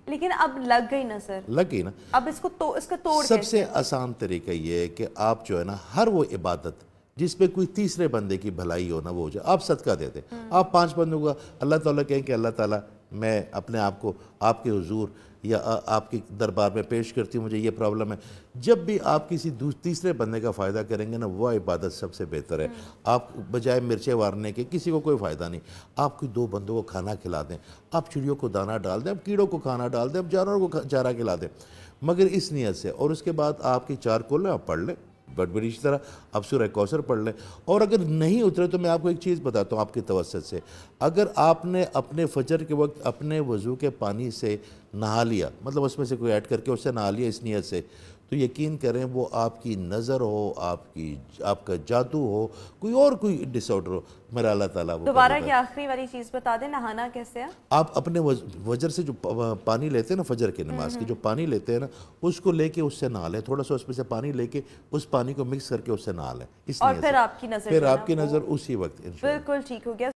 لیکن اب لگ گئی نا سر، لگ گئی نا. اب اس کا توڑ سب سے آسان طریقہ یہ ہے کہ آپ جو ہے نا ہر وہ عبادت جس پہ کوئی تیسرے بندے کی بھلائی ہو نا وہ ہو جائے. آپ صدقہ دے دیں. آپ 5 بندوں کا اللہ تعالیٰ کہیں کہ اللہ تعالیٰ میں اپنے آپ کو آپ کے حضور یا آپ کے دربار میں پیش کرتی ہوں، مجھے یہ پرابلم ہے. جب بھی آپ کسی تیسرے بندے کا فائدہ کریں گے نا وہ عبادت سب سے بہتر ہے. آپ بجائے مرچیں وارنے کے کسی کو کوئی فائدہ نہیں. آپ کوئی 2 بندوں کو کھانا کھلا دیں، آپ چڑیوں کو دانہ ڈال دیں، آپ کیڑوں کو کھانا ڈال دیں، آپ جانوروں کو چارہ کھلا دیں، مگر اس نیت سے. اور اس کے بعد آپ کی 4 کولیں آپ پڑھ لیں بڑی اسی طرح آپ سورہ کوثر پڑھ لیں. اور اگر نہیں اترے تو میں آپ کو ایک چیز بتاتا ہوں آپ کی توسط سے. اگر آپ نے اپنے فجر کے وقت اپنے وضو کے پانی سے نہا لیا، مطلب اس میں سے کوئی ایڈ کر کے اس سے نہا لیا اس نیت سے، تو یقین کریں وہ آپ کی نظر ہو، آپ کا جادو ہو، کوئی ڈس آرڈر ہو، میرا اللہ تعالیٰ وہ دوبارہ کی آخری والی چیز بتا دیں، نہانا کیسے ہے؟ آپ اپنے وجر سے جو پانی لیتے ہیں نا فجر کی نماز کی جو پانی لیتے ہیں نا اس کو لے کے اس سے نہا لیں. تھوڑا سا اس میں سے پانی لے کے اس پانی کو مکس کر کے اس سے نہا لیں. اور پھر آپ کی نظر اسی وقت بالکل ٹھیک ہو گیا.